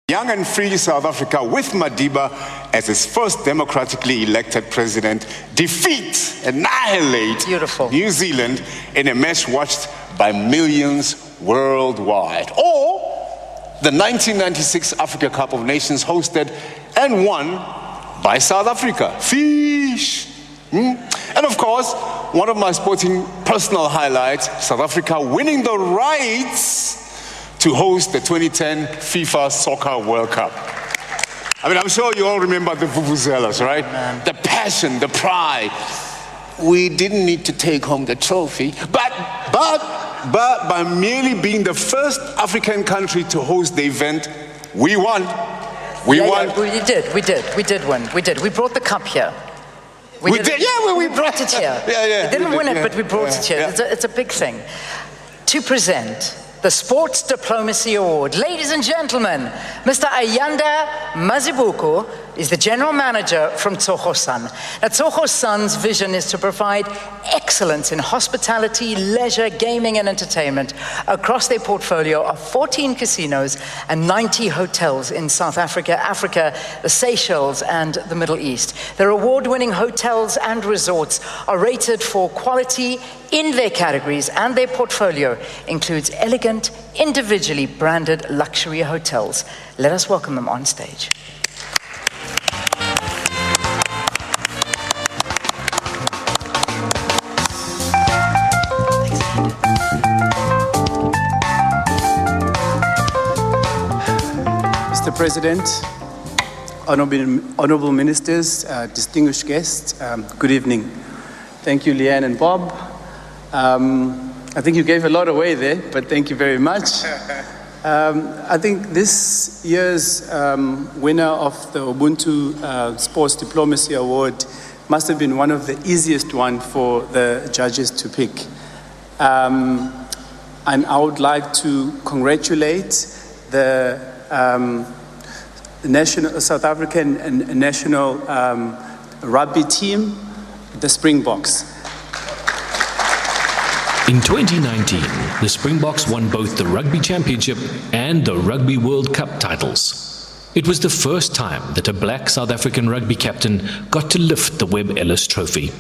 Young and free South Africa, with Madiba as its first democratically elected president, annihilate New Zealand in a match watched by millions worldwide. Or the 1996 Africa Cup of Nations, hosted and won by South Africa. Fish! And of course, one of my sporting personal highlights, South Africa winning the rights to host the 2010 FIFA Soccer World Cup. I mean, I'm sure you all remember the vuvuzelas, right? The passion, the pride. We didn't need to take home the trophy, but by merely being the first African country to host the event, we won. We won. Yeah, we did win. We brought the cup here. We brought it here. We didn't win it, but we brought it here. It's a big thing. To present the Sports Diplomacy Award. Ladies and gentlemen, Mr. Ayanda Mazibuko is the general manager from Tsogo-san. Now, Tsogo-san's vision is to provide excellence in hospitality, leisure, gaming, and entertainment across their portfolio of 14 casinos and 90 hotels in South Africa, the Seychelles, and the Middle East. Their award-winning hotels and resorts are rated for quality in their categories, and their portfolio includes elegant, individually branded luxury hotels. Let us welcome them on stage. Mr. President, honorable ministers, distinguished guests, good evening. Thank you, Leanne and Bob. I think you gave a lot away there, but thank you very much. I think this year's winner of the Ubuntu Sports Diplomacy Award must have been one of the easiest one for the judges to pick. And I would like to congratulate the South African national rugby team, the Springboks. In 2019, the Springboks won both the Rugby Championship and the Rugby World Cup titles. It was the first time that a black South African rugby captain got to lift the Webb Ellis Trophy.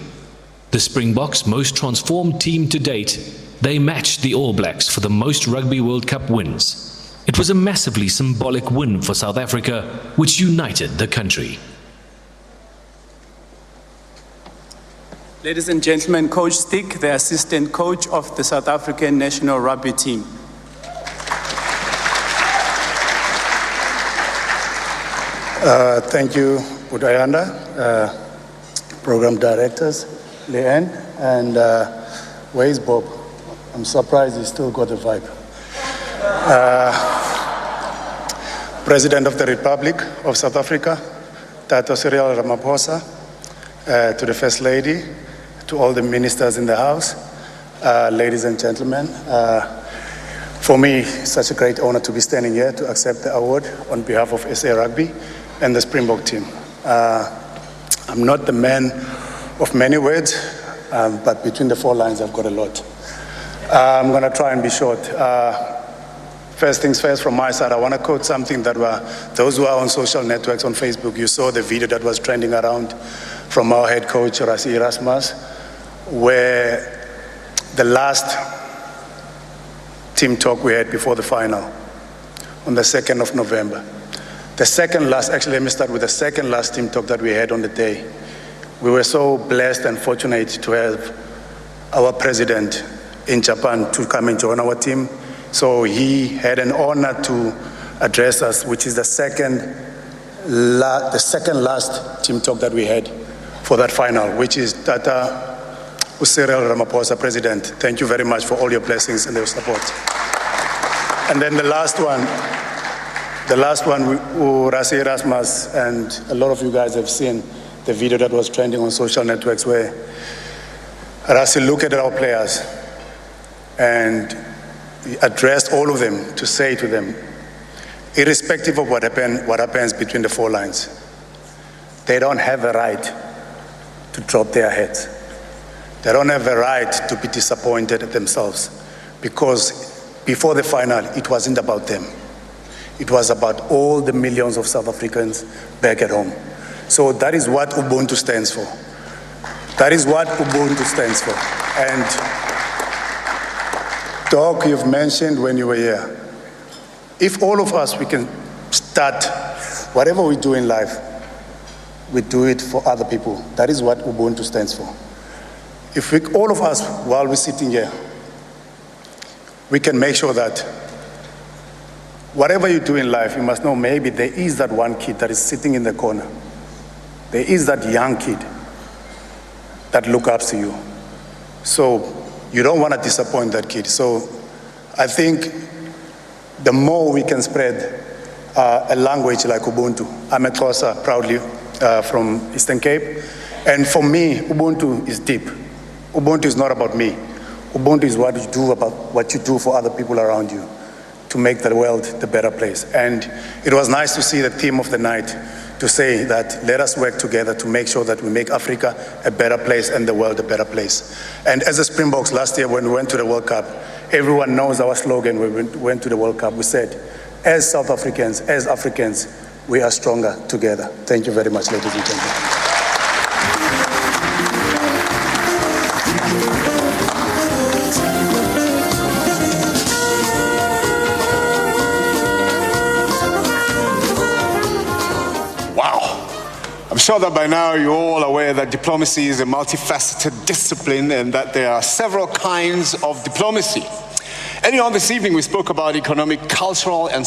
The Springboks' most transformed team to date, they matched the All Blacks for the most Rugby World Cup wins. It was a massively symbolic win for South Africa, which united the country. Ladies and gentlemen, Coach Stick, the assistant coach of the South African national rugby team. Thank you, Udayanda, program directors, Leanne, and where's Bob? I'm surprised he still got the vibe. President of the Republic of South Africa, Tato Cyril Ramaphosa, to the First Lady, to all the ministers in the House, ladies and gentlemen. For me, it's such a great honor to be standing here to accept the award on behalf of SA Rugby and the Springbok team. I'm not the man of many words, but between the four lines, I've got a lot. I'm going to try and be short. First things first, from my side, I want to quote something that those who are on social networks, on Facebook, you saw the video that was trending around from our head coach, Rassie Erasmus, where the last team talk we had before the final, on the 2nd of November. The second last, actually let me start with the second last team talk that we had on the day. We were so blessed and fortunate to have our president in Japan to come and join our team. So he had an honor to address us, which is the second last team talk that we had for that final, which is Tata Cyril Ramaphosa, President. Thank you very much for all your blessings and your support. And then the last one, Rassie Erasmus, and a lot of you guys have seen the video that was trending on social networks where Rassie looked at our players and he addressed all of them to say to them, irrespective of what happens between the four lines, they don't have a right to drop their heads. They don't have a right to be disappointed at themselves, because before the final, it wasn't about them. It was about all the millions of South Africans back at home. So that is what Ubuntu stands for. That is what Ubuntu stands for. And Doc, you've mentioned when you were here, if all of us, we can start, whatever we do in life, we do it for other people. That is what Ubuntu stands for. If we, all of us, while we're sitting here, we can make sure that whatever you do in life, you must know maybe there is that one kid that is sitting in the corner. There is that young kid that looks up to you. So you don't want to disappoint that kid. So I think the more we can spread a language like Ubuntu. I'm a Xhosa, proudly from Eastern Cape. And for me, Ubuntu is deep. Ubuntu is not about me. Ubuntu is what you do about what you do for other people around you to make the world the better place. And it was nice to see the theme of the night to say that let us work together to make sure that we make Africa a better place and the world a better place. And as a Springboks last year when we went to the World Cup, everyone knows our slogan when we went to the World Cup. We said, as South Africans, as Africans, we are stronger together. Thank you very much, ladies and gentlemen. I'm sure that by now you're all aware that diplomacy is a multifaceted discipline and that there are several kinds of diplomacy. Anyhow, this evening we spoke about economic, cultural, and